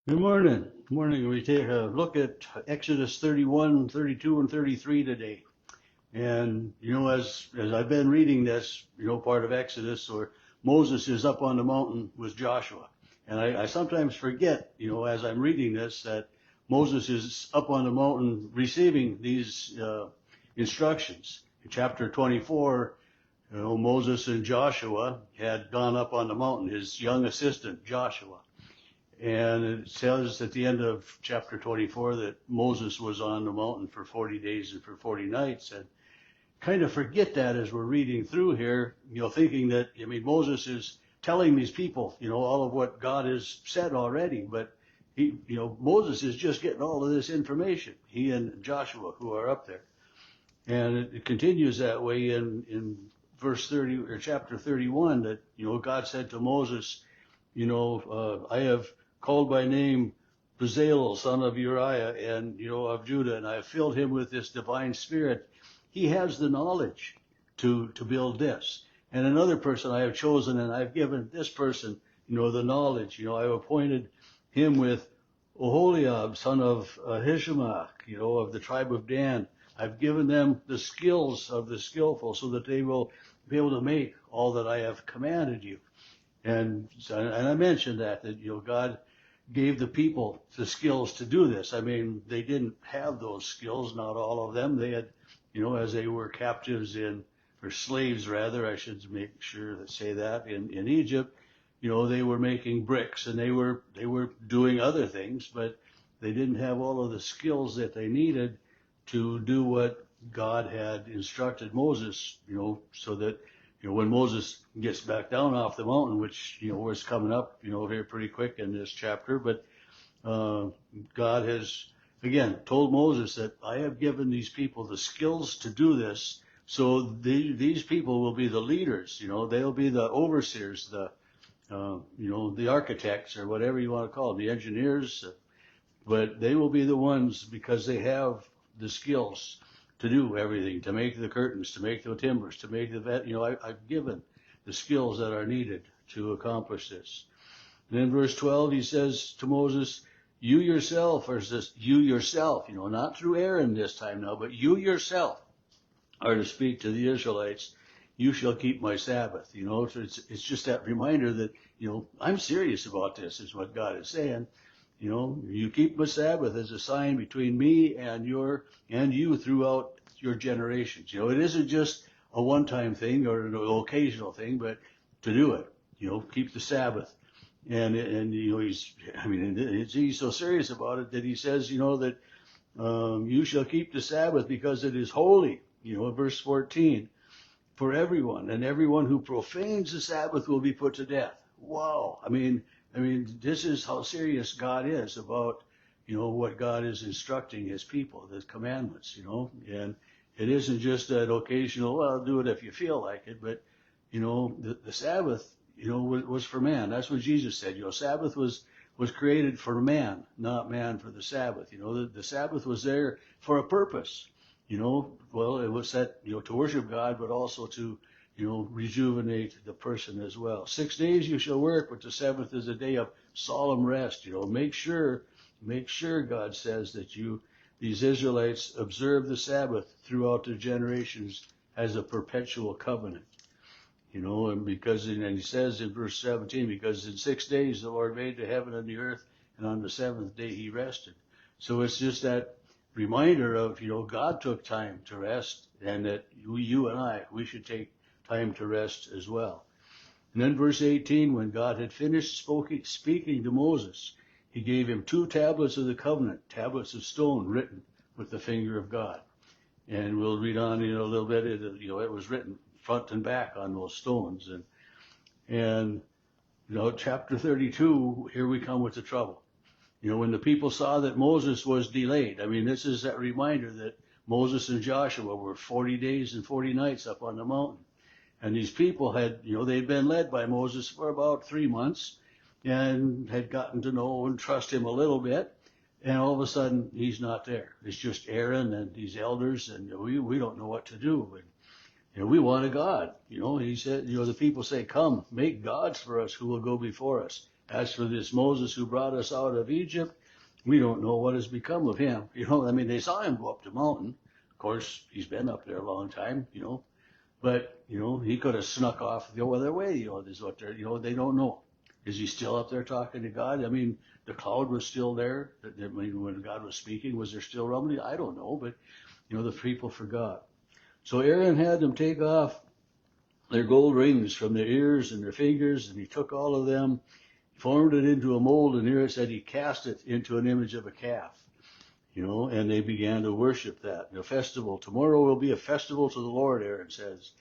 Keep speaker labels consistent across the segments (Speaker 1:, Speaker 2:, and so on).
Speaker 1: Good morning. Good morning. We take a look at Exodus 31, 32, and 33 today. And, as I've been reading this, part of Exodus, where Moses is up on the mountain with Joshua. And I sometimes forget, as I'm reading this, that Moses is up on the mountain receiving these instructions. In chapter 24, Moses and Joshua had gone up on the mountain, his young assistant, Joshua. And it says at the end of chapter 24 that Moses was on the mountain for 40 days and for 40 nights. And kind of forget that as we're reading through here, thinking that, Moses is telling these people, all of what God has said already. But Moses is just getting all of this information, he and Joshua who are up there. And it continues that way in verse 30 or chapter 31 that, God said to Moses, I have called by name Bezalel, son of Uriah, and, of Judah, and I have filled him with this divine spirit. He has the knowledge to build this. And another person I have chosen, and I've given this person, the knowledge. I have appointed him with Oholiab, son of Ahisamach, of the tribe of Dan. I've given them the skills of the skillful so that they will be able to make all that I have commanded you. And I mentioned that God gave the people the skills to do this. I mean, they didn't have those skills, not all of them. They had, as they were captives or slaves rather, I should make sure to say that, in Egypt, they were making bricks and they were doing other things, but they didn't have all of the skills that they needed to do what God had instructed Moses, so that, when Moses gets back down off the mountain, which, was coming up, here pretty quick in this chapter, but God has, again, told Moses that I have given these people the skills to do this, so these people will be the leaders, they'll be the overseers, the architects, or whatever you want to call them, the engineers, but they will be the ones because they have the skills to do everything, to make the curtains, to make the timbers, to make the vet. I've given the skills that are needed to accomplish this. And then verse 12, he says to Moses, you yourself, or says you yourself, not through Aaron this time now, but you yourself are to speak to the Israelites. You shall keep my Sabbath. So it's just that reminder that, I'm serious about this, is what God is saying. You keep my Sabbath as a sign between me and you throughout your generations. It isn't just a one-time thing or an occasional thing, but to do it. Keep the Sabbath. And he's so serious about it that he says, that you shall keep the Sabbath because it is holy. Verse 14, for everyone, and everyone who profanes the Sabbath will be put to death. Wow. I mean, this is how serious God is about, what God is instructing his people, the commandments, and it isn't just that occasional, well, do it if you feel like it, but, the Sabbath, was for man. That's what Jesus said. Sabbath was created for man, not man for the Sabbath. The Sabbath was there for a purpose. Well, it was set, to worship God, but also to, rejuvenate the person as well. 6 days you shall work, but the seventh is a day of solemn rest. Make sure God says that these Israelites observe the Sabbath throughout their generations as a perpetual covenant. And he says in verse 17, because in 6 days the Lord made the heaven and the earth, and on the seventh day he rested. So it's just that reminder of, God took time to rest, and that you and I, we should take time to rest as well. And then verse 18, when God had finished speaking to Moses, he gave him 2 tablets of the covenant, tablets of stone written with the finger of God. And we'll read on in a little bit, it was written front and back on those stones. And chapter 32, here we come with the trouble. When the people saw that Moses was delayed, this is that reminder that Moses and Joshua were 40 days and 40 nights up on the mountain. And these people had, they'd been led by Moses for about 3 months and had gotten to know and trust him a little bit. And all of a sudden, he's not there. It's just Aaron and these elders, and we don't know what to do. And we want a God. He said, the people say, come, make gods for us who will go before us. as for this Moses who brought us out of Egypt, we don't know what has become of him. They saw him go up the mountain. Of course, he's been up there a long time, but, he could have snuck off the other way, this is what they don't know. Is he still up there talking to God? The cloud was still there. When God was speaking, was there still rumbling? I don't know, but, the people forgot. So Aaron had them take off their gold rings from their ears and their fingers, and he took all of them, formed it into a mold, and here it said he cast it into an image of a calf, and they began to worship that. The festival, tomorrow will be a festival to the Lord, Aaron says.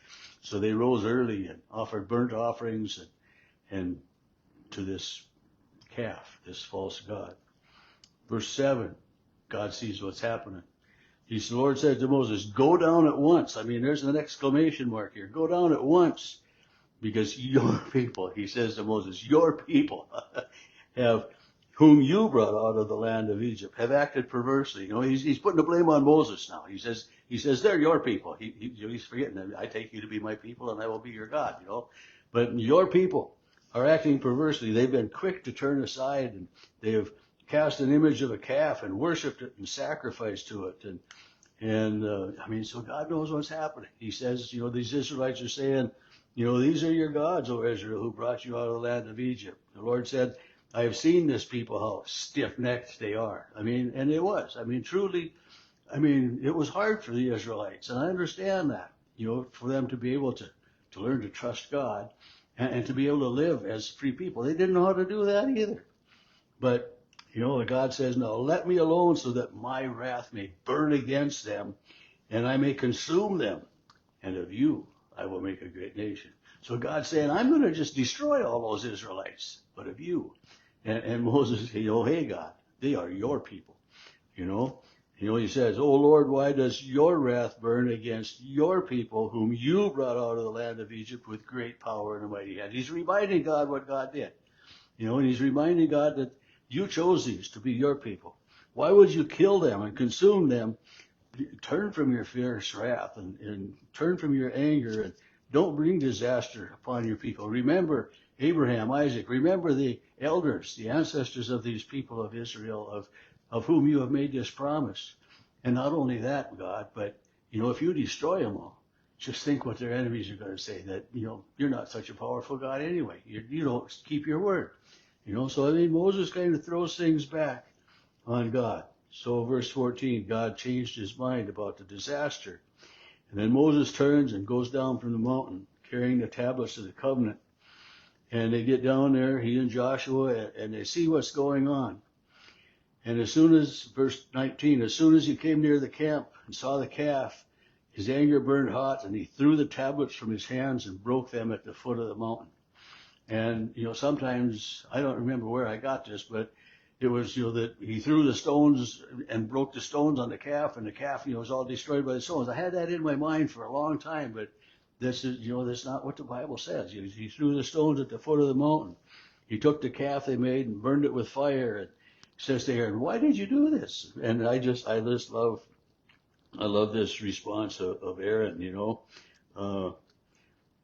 Speaker 1: So they rose early and offered burnt offerings and to this calf, this false god. Verse 7, God sees what's happening. The Lord said to Moses, go down at once. There's an exclamation mark here. Go down at once, because your people, he says to Moses, your people whom you brought out of the land of Egypt, have acted perversely. He's putting the blame on Moses now. He says they're your people. He's forgetting them. I take you to be my people, and I will be your God. But your people are acting perversely. They've been quick to turn aside, and they have cast an image of a calf and worshipped it and sacrificed to it. So God knows what's happening. He says, these Israelites are saying, these are your gods, O Israel, who brought you out of the land of Egypt. The Lord said, I have seen this people, how stiff-necked they are. And it was. Truly, it was hard for the Israelites. And I understand that, for them to be able to learn to trust God and to be able to live as free people. They didn't know how to do that either. But, God says, no, let me alone so that my wrath may burn against them and I may consume them. And of you, I will make a great nation. So God's saying, I'm going to just destroy all those Israelites, but of you. And Moses said, hey, God, they are your people. He says, oh, Lord, why does your wrath burn against your people whom you brought out of the land of Egypt with great power and a mighty hand? He's reminding God what God did. And he's reminding God that you chose these to be your people. Why would you kill them and consume them? Turn from your fierce wrath and turn from your anger and don't bring disaster upon your people. Remember Abraham, Isaac, remember the elders, the ancestors of these people of Israel, of whom you have made this promise. And not only that, God, but, if you destroy them all, just think what their enemies are going to say, that, you're not such a powerful God anyway. You don't keep your word. So Moses kind of throws things back on God. So verse 14, God changed his mind about the disaster. And then Moses turns and goes down from the mountain carrying the tablets of the covenant. And they get down there, he and Joshua, and they see what's going on. And verse 19, as soon as he came near the camp and saw the calf, his anger burned hot, and he threw the tablets from his hands and broke them at the foot of the mountain. And, sometimes, I don't remember where I got this, but it was, that he threw the stones and broke the stones on the calf, and the calf, was all destroyed by the stones. I had that in my mind for a long time, but this is, that's not what the Bible says. He threw the stones at the foot of the mountain. He took the calf they made and burned it with fire. And says to Aaron, why did you do this? And I just love this response of Aaron,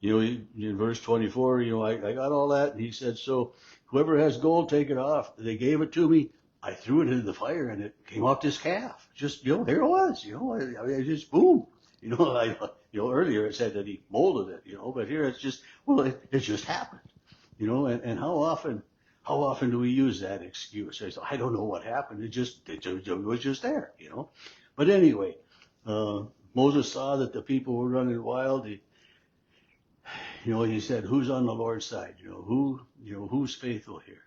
Speaker 1: in verse 24, I got all that. And he said, so whoever has gold, take it off. They gave it to me. I threw it into the fire and it came off this calf. Just, here it was, I just boom. Earlier it said that he molded it, but here it's just, it just happened, and how often do we use that excuse? I don't know what happened. It was just there, But anyway, Moses saw that the people were running wild. He said, who's on the Lord's side? Who's faithful here?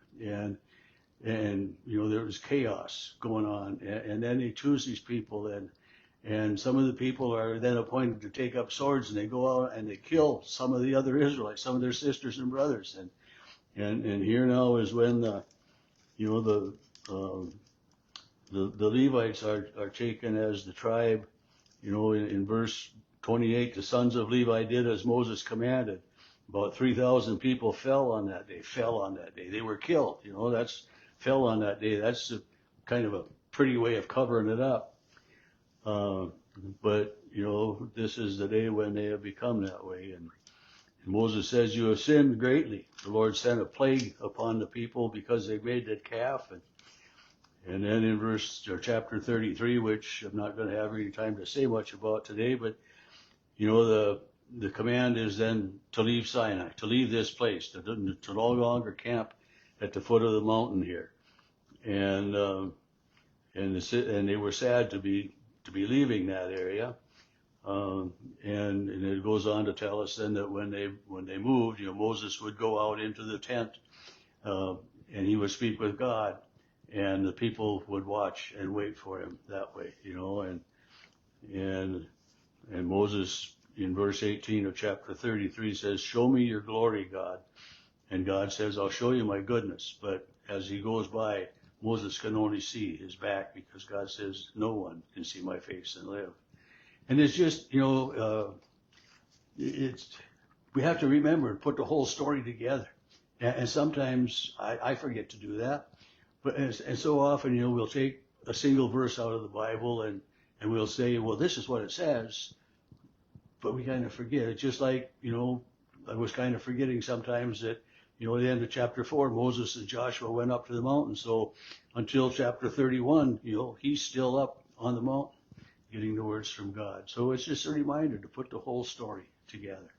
Speaker 1: And there was chaos going on. And then they choose these people, and some of the people are then appointed to take up swords, and they go out and they kill some of the other Israelites, some of their sisters and brothers. And here now is when the Levites are taken as the tribe. In verse 28, the sons of Levi did as Moses commanded. About 3,000 people fell on that day. They were killed. That's fell on that day. That's kind of a pretty way of covering it up. But this is the day when they have become that way. And Moses says, you have sinned greatly. The Lord sent a plague upon the people because they made that calf. And then in chapter 33, which I'm not going to have any time to say much about today, but the command is then to leave Sinai, to leave this place, to no longer camp at the foot of the mountain here. And they were sad to be leaving that area. And it goes on to tell us then that when they moved, Moses would go out into the tent, and he would speak with God, and the people would watch and wait for him that way, and Moses in verse 18 of chapter 33 says, show me your glory, God. And God says, I'll show you my goodness. But as he goes by, Moses can only see his back because God says, no one can see my face and live. And it's just, we have to remember and put the whole story together. And sometimes I forget to do that. And so often, we'll take a single verse out of the Bible and we'll say, well, this is what it says. But we kind of forget. It's just like, I was kind of forgetting sometimes that, at the end of chapter 4, Moses and Joshua went up to the mountain. So until chapter 31, he's still up on the mountain getting the words from God. So it's just a reminder to put the whole story together.